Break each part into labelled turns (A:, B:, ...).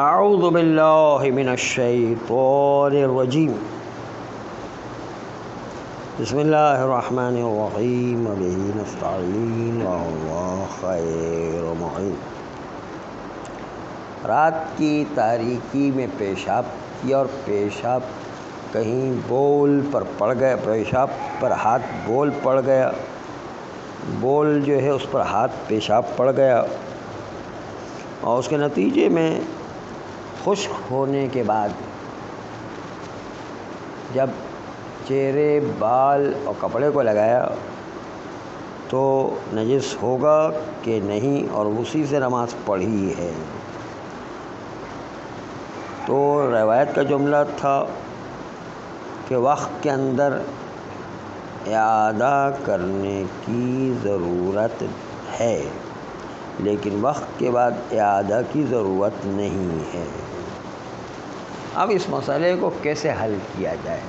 A: اعوذ باللہ من الشیطان الرجیم بسم اللہ الرحمن الرحیم بہ نستعین واللہ خیر معین۔ رات کی تاریکی میں پیشاب کیا اور پیشاب کہیں بول پر پڑ گیا، پیشاب پر ہاتھ بول پڑ گیا، بول جو ہے اس پر ہاتھ پیشاب پڑ گیا اور اس کے نتیجے میں خشک ہونے کے بعد جب چہرے، بال اور کپڑے کو لگایا تو نجس ہوگا کہ نہیں، اور اسی سے نماز پڑھی ہے۔ تو روایت کا جملہ تھا کہ وقت کے اندر اعادہ کرنے کی ضرورت ہے، لیکن وقت کے بعد اعادہ کی ضرورت نہیں ہے۔ اب اس مسئلے کو کیسے حل کیا جائے؟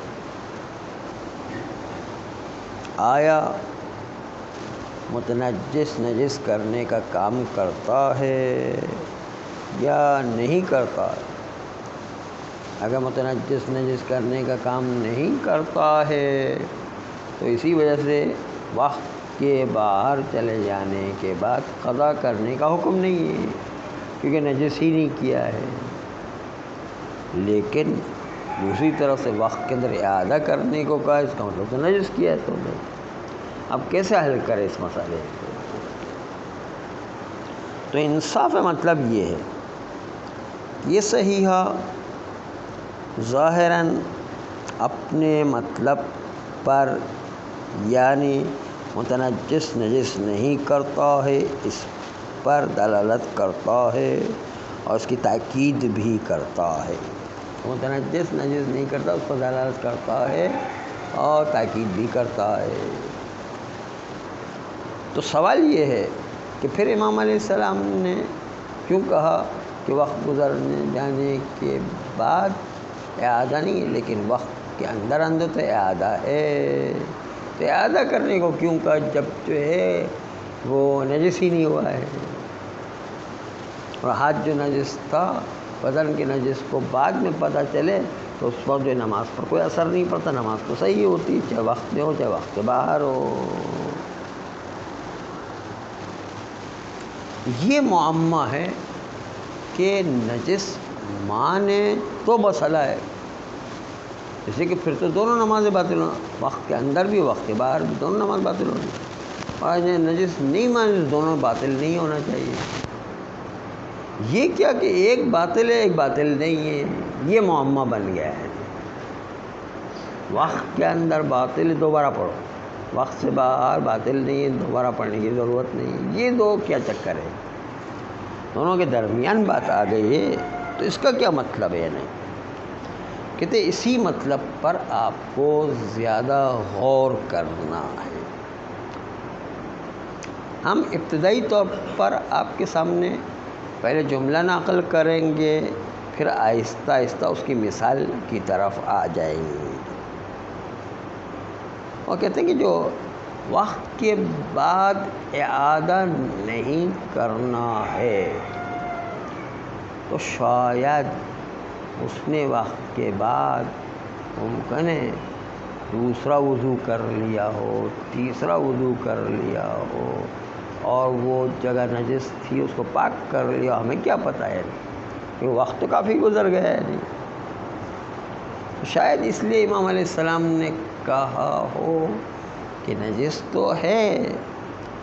A: آیا متنجس نجس کرنے کا کام کرتا ہے یا نہیں کرتا؟ اگر متنجس نجس کرنے کا کام نہیں کرتا ہے تو اسی وجہ سے وقت کے باہر چلے جانے کے بعد قضا کرنے کا حکم نہیں ہے، کیونکہ نجس ہی نہیں کیا ہے۔ لیکن دوسری طرف سے وقت کے اندر اعادہ کرنے کو کہا، اس کا مطلب تو نجس کیا ہے۔ تو اب کیسے حل کرے اس مسئلے کو؟ تو انصاف مطلب یہ ہے، یہ صحیحہ ظاہراً اپنے مطلب پر یعنی متنجس نجس نہیں کرتا ہے، اس پر دلالت کرتا ہے اور اس کی تاکید بھی کرتا ہے۔ متنجس نجس نہیں کرتا، اس پر دلالت کرتا ہے اور تاکید بھی کرتا ہے۔ تو سوال یہ ہے کہ پھر امام علیہ السلام نے کیوں کہا کہ وقت گزرنے جانے کے بعد اعادہ نہیں ہے، لیکن وقت کے اندر تو اعادہ ہے؟ تو اعادہ کرنے کو کیوں کہا جب جو ہے وہ نجس ہی نہیں ہوا ہے؟ اور ہاتھ جو نجس تھا، بدن کے نجس کو بعد میں پتہ چلے تو اس وقت جو نماز پر کوئی اثر نہیں پڑتا، نماز تو صحیح ہوتی، چاہے وقت میں ہو چاہے وقت کے باہر ہو۔ یہ معمہ ہے کہ نجس مانے تو مسئلہ ہے، جیسے کہ پھر تو دونوں نمازیں باطل ہوں، وقت کے اندر بھی وقت کے باہر بھی دونوں نماز باطل ہونی، اور نجس نہیں مانے دونوں باطل نہیں ہونا چاہیے۔ یہ کیا کہ ایک باطل ہے ایک باطل نہیں ہے، یہ معمہ بن گیا ہے۔ وقت کے اندر باطل ہے دوبارہ پڑھو، وقت سے باہر باطل نہیں ہے دوبارہ پڑھنے کی ضرورت نہیں ہے، یہ دو کیا چکر ہے؟ دونوں کے درمیان بات آ گئی ہے، تو اس کا کیا مطلب ہے؟ نہیں کہتے اسی مطلب پر آپ کو زیادہ غور کرنا ہے۔ ہم ابتدائی طور پر آپ کے سامنے پہلے جملہ نقل کریں گے، پھر آہستہ آہستہ اس کی مثال کی طرف آ جائیں گے۔ اور کہتے ہیں کہ جو وقت کے بعد اعادہ نہیں کرنا ہے تو شاید اس نے وقت کے بعد ممکن ہے دوسرا وضو کر لیا ہو، تیسرا وضو کر لیا ہو، اور وہ جگہ نجس تھی اس کو پاک کر لیا، ہمیں کیا پتہ ہے؟ کہ وقت تو کافی گزر گیا ہے۔ نہیں شاید اس لیے امام علیہ السلام نے کہا ہو کہ نجس تو ہے،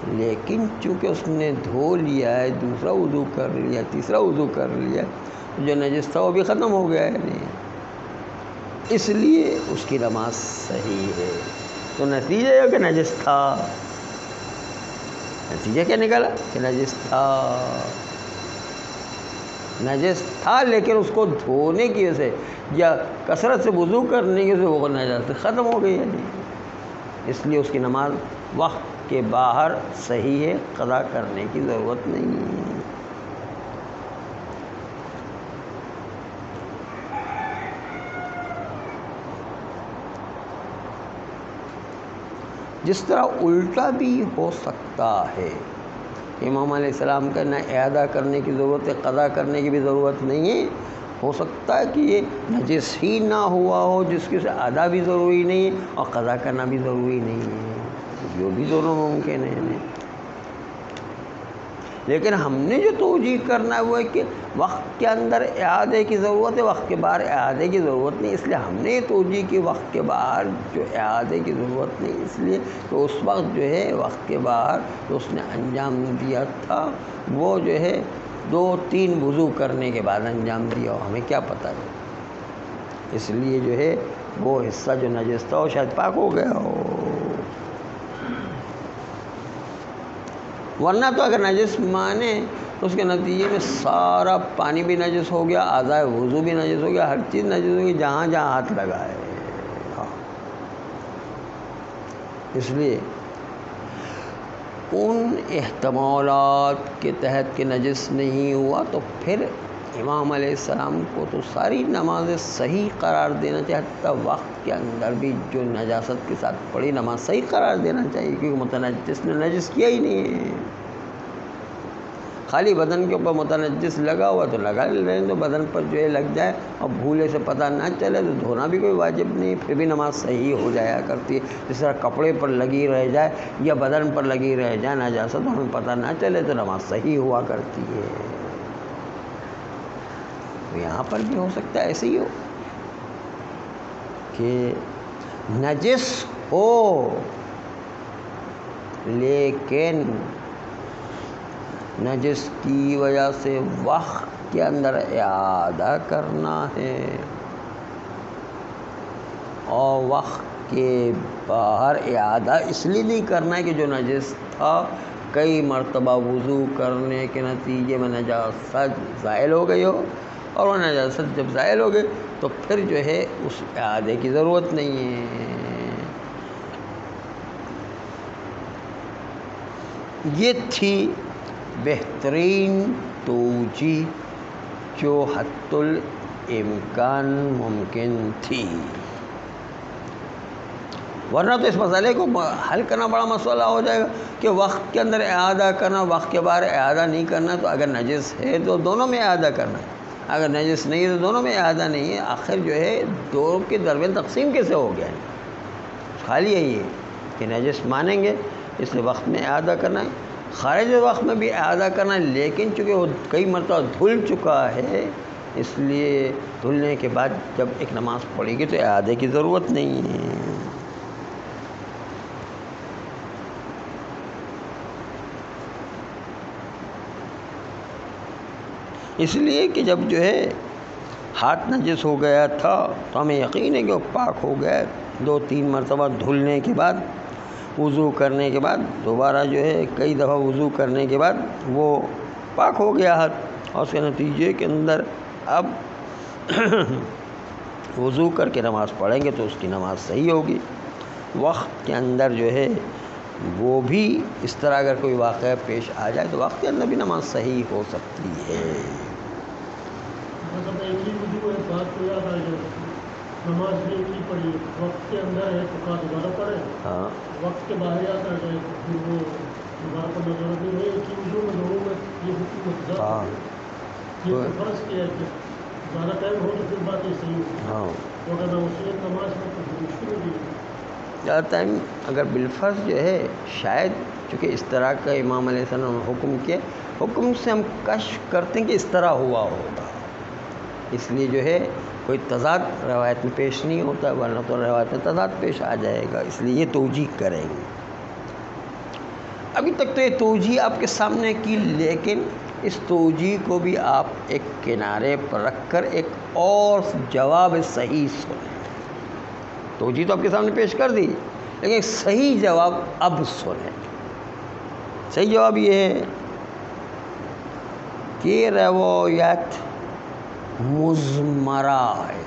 A: لیکن چونکہ اس نے دھو لیا ہے، دوسرا وضو کر لیا، تیسرا وضو کر لیا، جو نجس تھا وہ بھی ختم ہو گیا ہے، نہیں اس لیے اس کی نماز صحیح ہے۔ تو نتیجہ یہ کہ نجس تھا، نتیجہ کیا نکلا کہ نجس تھا، نجس تھا، لیکن اس کو دھونے کی وجہ سے یا کثرت سے وضو کرنے کی وجہ سے وہ نجاست ختم ہو گئی ہے، نہیں اس لیے اس کی نماز وقت کے باہر صحیح ہے، قضا کرنے کی ضرورت نہیں ہے۔ جس طرح الٹا بھی ہو سکتا ہے امام علیہ السلام کا نہ اعادہ کرنے کی ضرورت ہے، قضا کرنے کی بھی ضرورت نہیں ہے۔ ہو سکتا ہے کہ یہ نجس ہی نہ ہوا ہو جس کے سے ادا بھی ضروری نہیں ہے اور قضا کرنا بھی ضروری نہیں ہے، جو بھی دونوں ممکن ہیں۔ لیکن ہم نے جو توجیہ کرنا ہے وہ ہے کہ وقت کے اندر اعادے کی ضرورت ہے، وقت کے باہر اعادے کی ضرورت نہیں، اس لیے ہم نے یہ توجیہ کی وقت کے باہر جو اعادے کی ضرورت نہیں، اس لیے کہ اس وقت جو ہے وقت کے باہر جو اس نے انجام دیا تھا وہ جو ہے 2-3 وضو کرنے کے بعد انجام دیا ہو، ہمیں کیا پتہ ہے، اس لیے جو ہے وہ حصہ جو نجس تھا وہ شاید پاک ہو گیا ہو۔ ورنہ تو اگر نجس مانے تو اس کے نتیجے میں سارا پانی بھی نجس ہو گیا، اعضائے وضو بھی نجس ہو گیا، ہر چیز نجس ہو گئی جہاں جہاں ہاتھ لگا ہے۔ اس لیے ان احتمالات کے تحت کہ نجس نہیں ہوا تو پھر امام علیہ السلام کو تو ساری نمازیں صحیح قرار دینا چاہیے، حتیٰ وقت کے اندر بھی جو نجاست کے ساتھ پڑھی نماز صحیح قرار دینا چاہیے، کیونکہ متنجس نے نجس کیا ہی نہیں ہے۔ خالی بدن کے اوپر متنجس لگا ہوا تو لگا رہے تو بدن پر جو ہے لگ جائے اور بھولے سے پتہ نہ چلے تو دھونا بھی کوئی واجب نہیں، پھر بھی نماز صحیح ہو جایا کرتی ہے۔ جس طرح کپڑے پر لگی رہ جائے یا بدن پر لگی رہ جائے نجاست ہمیں پتہ نہ چلے تو نماز صحیح ہوا کرتی ہے۔ تو یہاں پر بھی ہو سکتا ہے ایسے ہی ہو کہ نجس ہو لیکن نجس کی وجہ سے وقت کے اندر اعادہ کرنا ہے اور وقت کے باہر اعادہ اس لیے نہیں کرنا ہے کہ جو نجس تھا کئی مرتبہ وضو کرنے کے نتیجے میں نجاست زائل ہو گئی ہو، اور وہ نجاست جب زائل ہو گئی تو پھر جو ہے اس اعادے کی ضرورت نہیں ہے۔ یہ تھی بہترین توجیہ جو حتی الامکان ممکن تھی، ورنہ تو اس مسئلے کو حل کرنا بڑا مسئلہ ہو جائے گا کہ وقت کے اندر اعادہ کرنا، وقت کے باہر اعادہ نہیں کرنا۔ تو اگر نجس ہے تو دونوں میں اعادہ کرنا ہے، اگر نجس نہیں ہے تو دونوں میں اعادہ نہیں ہے۔ آخر جو ہے دو کے درمیان تقسیم کیسے ہو گیا ہے؟ خالی یہی ہے کہ نجس مانیں گے اس لیے وقت میں اعادہ کرنا ہے، خارج وقت میں بھی اعادہ کرنا ہے، لیکن چونکہ وہ کئی مرتبہ دھل چکا ہے اس لیے دھلنے کے بعد جب ایک نماز پڑھے گی تو اعادے کی ضرورت نہیں ہے۔ اس لیے کہ جب جو ہے ہاتھ نجس ہو گیا تھا تو ہمیں یقین ہے کہ وہ پاک ہو گیا، 2-3 مرتبہ دھلنے کے بعد، وضو کرنے کے بعد، دوبارہ جو ہے کئی دفعہ وضو کرنے کے بعد وہ پاک ہو گیا ہاتھ، اور اس کے نتیجے کے اندر اب وضو کر کے نماز پڑھیں گے تو اس کی نماز صحیح ہوگی۔ وقت کے اندر جو ہے وہ بھی اس طرح اگر کوئی واقعہ پیش آ جائے تو وقت کے اندر بھی نماز صحیح ہو سکتی ہے۔
B: نماز بھی ایک ہی پڑھی، وقت کے اندر ہے تو کا دوبارہ پڑھے، وقت کے باہر آتا ہے تو پھر وہ دوبارہ پڑھنا ضرورت نہیں ہے۔ ایک ہی وضو میں دونوں میں یہ حکم یہ فرض کیا ہے کہ زیادہ ٹائم ہو تو پھر باتیں صحیح ہو، اگر نہ نماز میں تو پھر مشکل ہوگی۔
A: زیادہ ٹائم اگر بالفرض جو ہے شاید چونکہ اس طرح کا امام علیہ السلام نے حکم کیا، حکم سے ہم کشف کرتے ہیں کہ اس طرح ہوا ہوگا، اس لیے جو ہے کوئی تضاد روایت میں پیش نہیں ہوتا، ورنہ تو روایت میں تضاد پیش آ جائے گا، اس لیے یہ توجیہ کریں گے۔ ابھی تک تو یہ توجیہ آپ کے سامنے کی، لیکن اس توجیہ کو بھی آپ ایک کنارے پر رکھ کر ایک اور جواب صحیح سنیں۔ توجیہ تو آپ کے سامنے پیش کر دی، لیکن ایک صحیح جواب اب سنیں۔ صحیح جواب یہ ہے کہ روایت مضمرہ ہے،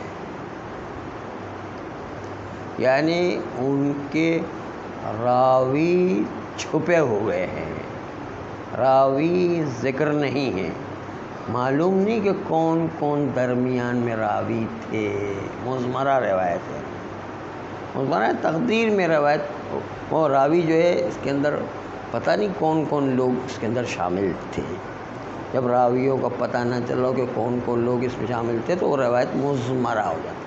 A: یعنی ان کے راوی چھپے ہوئے ہیں، راوی ذکر نہیں ہے، معلوم نہیں کہ کون کون درمیان میں راوی تھے، مضمرہ روایت ہے۔ مضمرہ تقدیر میں روایت وہ راوی جو ہے اس کے اندر پتہ نہیں کون کون لوگ اس کے اندر شامل تھے. جب راویوں کا پتہ نہ چلا کہ کون کون لوگ اس میں شامل تھے تو وہ روایت مضمرہ ہو جاتی.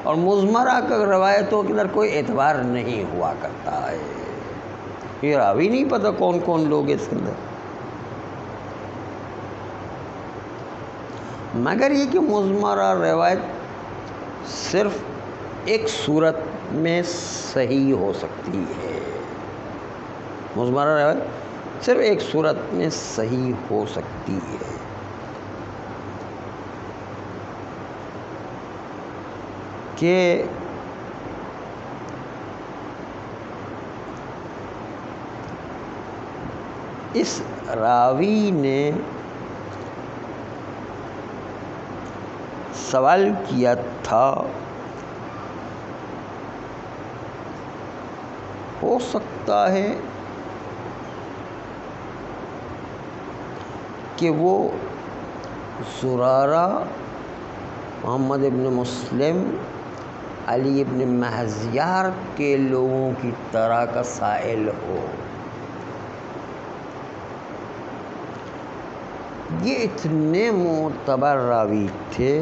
A: اور مضمرہ کا روایتوں کے اندر کوئی اعتبار نہیں ہوا کرتا ہے. یہ راوی نہیں پتہ کون کون لوگ اس کے اندر، مگر یہ کہ مضمرہ روایت صرف ایک صورت میں صحیح ہو سکتی ہے. مضمرہ روایت صرف ایک صورت میں صحیح ہو سکتی ہے کہ اس راوی نے سوال کیا تھا، ہو سکتا ہے کہ وہ زرارہ، محمد ابن مسلم، علی ابن مہذیار کے لوگوں کی طرح کا سائل ہو. یہ اتنے معتبر راوی تھے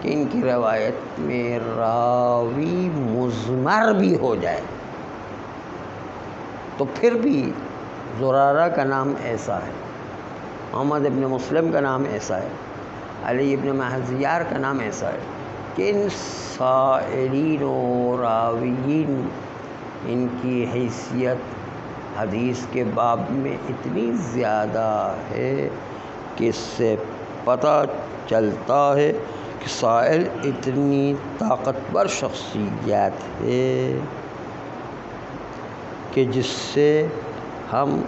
A: کہ ان کی روایت میں راوی مضمر بھی ہو جائے تو پھر بھی زرارہ کا نام ایسا ہے، محمد ابن مسلم کا نام ایسا ہے، علی ابن مہذیار کا نام ایسا ہے کہ ان سائلین و راویین ان کی حیثیت حدیث کے باب میں اتنی زیادہ ہے کہ اس سے پتہ چلتا ہے کہ سائل اتنی طاقتور شخصیت ہے کہ جس سے ہم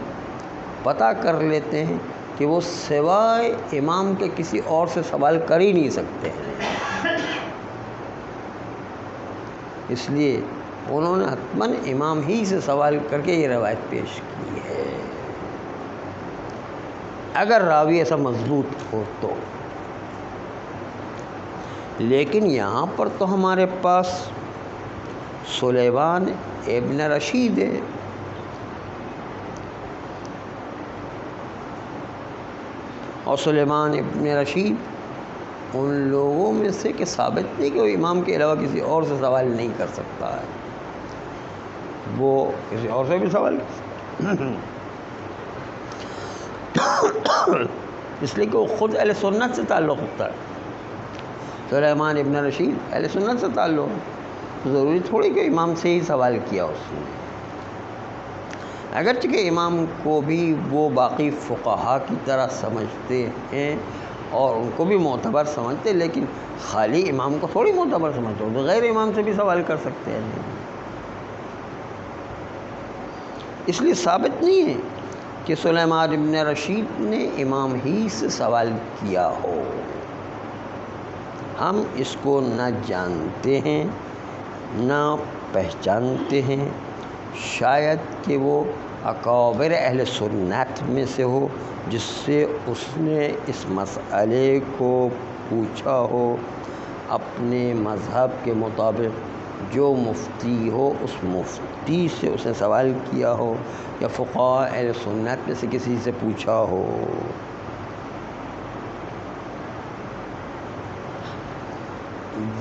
A: پتہ کر لیتے ہیں کہ وہ سوائے امام کے کسی اور سے سوال کر ہی نہیں سکتے ہیں. اس لیے انہوں نے حتماً امام ہی سے سوال کر کے یہ روایت پیش کی ہے، اگر راوی ایسا مضبوط ہو تو. لیکن یہاں پر تو ہمارے پاس سلیمان ابن رشید ہے، اور سلیمان ابن رشید ان لوگوں میں سے کہ ثابت نہیں کہ وہ امام کے علاوہ کسی اور سے سوال نہیں کر سکتا ہے، وہ کسی اور سے بھی سوال کر سکتا ہے. اس لیے کہ وہ خود اہل سنت سے تعلق رکھتا ہے. سلیمان ابن رشید اہل سنت سے تعلق ہے، ضروری تھوڑی کہ امام سے ہی سوال کیا اس نے. اگرچہ کہ امام کو بھی وہ باقی فقہا کی طرح سمجھتے ہیں اور ان کو بھی معتبر سمجھتے، لیکن خالی امام کو تھوڑی معتبر سمجھتے، تو غیر امام سے بھی سوال کر سکتے ہیں. اس لیے ثابت نہیں ہے کہ سلیمان ابن رشید نے امام ہی سے سوال کیا ہو. ہم اس کو نہ جانتے ہیں نہ پہچانتے ہیں. شاید کہ وہ اکابر اہل سنت میں سے ہو جس سے اس نے اس مسئلے کو پوچھا ہو، اپنے مذہب کے مطابق جو مفتی ہو اس مفتی سے اس نے سوال کیا ہو، یا فقہاء اہل سنت میں سے کسی سے پوچھا ہو.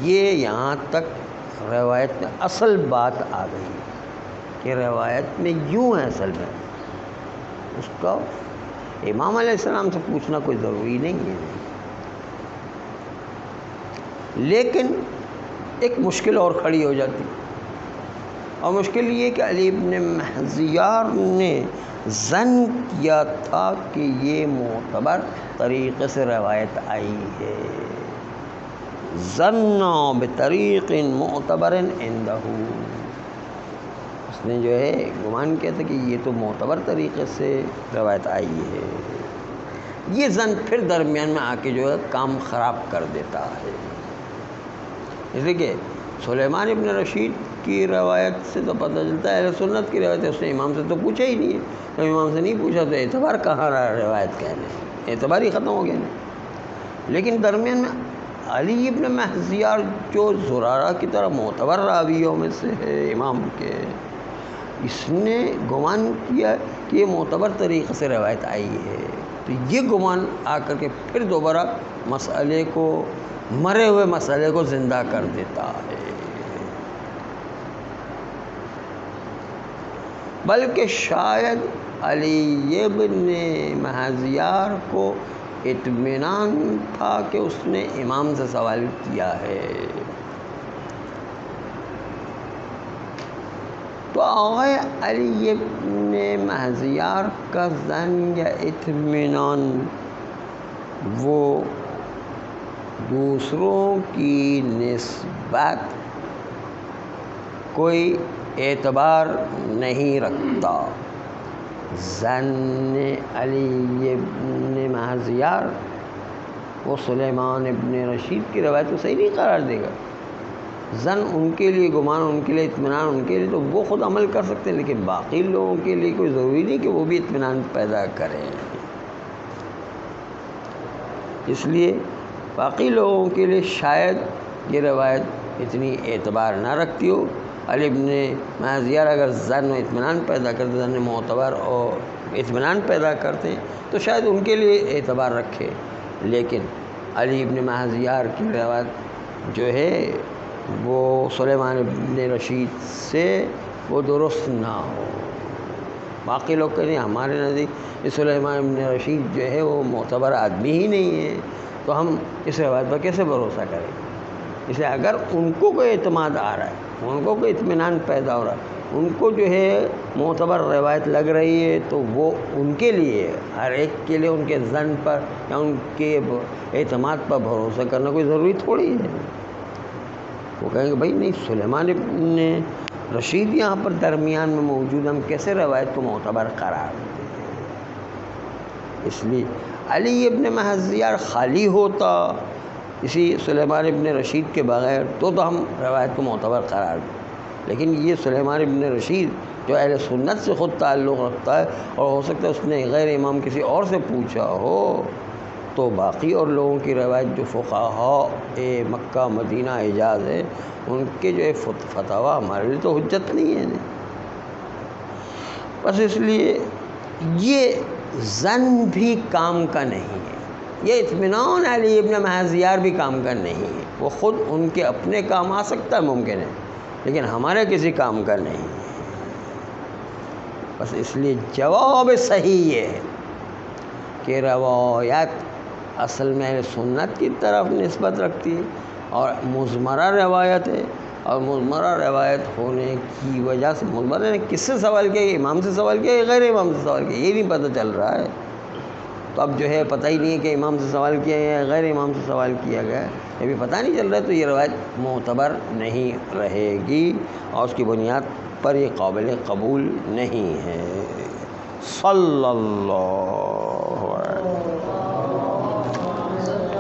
A: یہ یہاں تک روایت میں اصل بات آ گئی کہ روایت میں یوں ہے، اصل میں اس کا امام علیہ السلام سے پوچھنا کوئی ضروری نہیں ہے. لیکن ایک مشکل اور کھڑی ہو جاتی، اور مشکل یہ کہ علی ابن مہذیار نے ظن کیا تھا کہ یہ معتبر طریقے سے روایت آئی ہے. ظن بطریق معتبر عندہ، اس نے جو ہے گمان کیا تھا کہ یہ تو معتبر طریقے سے روایت آئی ہے. یہ ظن پھر درمیان میں آ کے جو ہے کام خراب کر دیتا ہے. اس لیے کہ سلیمان ابن رشید کی روایت سے تو پتہ چلتا ہے اہل سنت کی روایت ہے، اس نے امام سے تو پوچھا ہی نہیں ہے. جب امام سے نہیں پوچھا تو اعتبار کہاں رہا روایت کہنے، اعتبار ہی ختم ہو گیا. لیکن درمیان میں علی ابن مہذیار جو زرارہ کی طرح معتبر راویوں میں سے ہے امام کے، اس نے گمان کیا کہ یہ معتبر طریقے سے روایت آئی ہے، تو یہ گمان آ کر کے پھر دوبارہ مسئلے کو، مرے ہوئے مسئلے کو زندہ کر دیتا ہے۔ بلکہ شاید علی ابن مہذیار کو اطمینان تھا کہ اس نے امام سے سوال کیا ہے، تو آقا علی ابن مہذیار کا ظن یا اطمینان وہ دوسروں کی نسبت کوئی اعتبار نہیں رکھتا۔ ظن علی ابن مہذیار وہ سلیمان ابن رشید کی روایت کو صحیح نہیں قرار دے گا۔ ظن ان کے لیے، گمان ان کے لیے، اطمینان ان کے لیے، تو وہ خود عمل کر سکتے ہیں، لیکن باقی لوگوں کے لیے کوئی ضروری نہیں کہ وہ بھی اطمینان پیدا کریں۔ اس لیے باقی لوگوں کے لیے شاید یہ روایت اتنی اعتبار نہ رکھتی ہو۔ علی ابن مہذیار اگر ظن و اطمینان پیدا کرتے، ظن معتبر اور اطمینان پیدا کرتے ہیں، تو شاید ان کے لیے اعتبار رکھے، لیکن علی ابن مہذیار کی روایت جو ہے وہ سلیمان ابن رشید سے وہ درست نہ ہو۔ باقی لوگ کہتے ہیں ہمارے نزدیک سلیمان ابن رشید جو ہے وہ معتبر آدمی ہی نہیں ہے، تو ہم اس روایت پر کیسے بھروسہ کریں؟ اس لیے اگر ان کو کوئی اعتماد آ رہا ہے، ان کو کوئی اطمینان پیدا ہو رہا ہے، ان کو جو ہے معتبر روایت لگ رہی ہے، تو وہ ان کے لیے، ہر ایک کے لیے ان کے ظن پر یا ان کے اعتماد پر بھروسہ کرنا کوئی ضروری تھوڑی ہے۔ وہ کہیں گے بھائی نہیں، سلیمان ابن رشید یہاں پر درمیان میں موجود، ہم کیسے روایت کو معتبر قرار دیں؟ اس لیے علی ابن مہذیار خالی ہوتا اسی سلیمان ابن رشید کے بغیر تو ہم روایت کو معتبر قرار دیں، لیکن یہ سلیمان ابن رشید جو اہل سنت سے خود تعلق رکھتا ہے، اور ہو سکتا ہے اس نے غیر امام کسی اور سے پوچھا ہو، تو باقی اور لوگوں کی روایت جو فقہاء مکہ مدینہ حجاز ہے، ان کے جو ہے فتویٰ ہمارے لیے تو حجت نہیں ہے۔ بس اس لیے یہ ظن بھی کام کا نہیں ہے، یہ اطمینان علی ابن مہذیار بھی کام کا نہیں ہے۔ وہ خود ان کے اپنے کام آ سکتا ہے، ممکن ہے، لیکن ہمارے کسی کام کا نہیں ہے۔ بس اس لیے جواب صحیح یہ ہے کہ روایت اصل میں اہل سنت کی طرف نسبت رکھتی ہے، اور مضمرہ روایت ہے، اور مضمرہ روایت ہونے کی وجہ سے، مضمرہ نے کس سے سوال کیا؟ امام سے سوال کیا یا غیر امام سے سوال کیا؟ یہ نہیں پتہ چل رہا ہے، تو اب جو ہے پتہ ہی نہیں ہے کہ امام سے سوال کیا یا غیر امام سے سوال کیا گیا، یہ بھی پتہ نہیں چل رہا ہے، تو یہ روایت معتبر نہیں رہے گی، اور اس کی بنیاد پر یہ قابل قبول نہیں ہے۔ صلی اللہ علیہ وسلم۔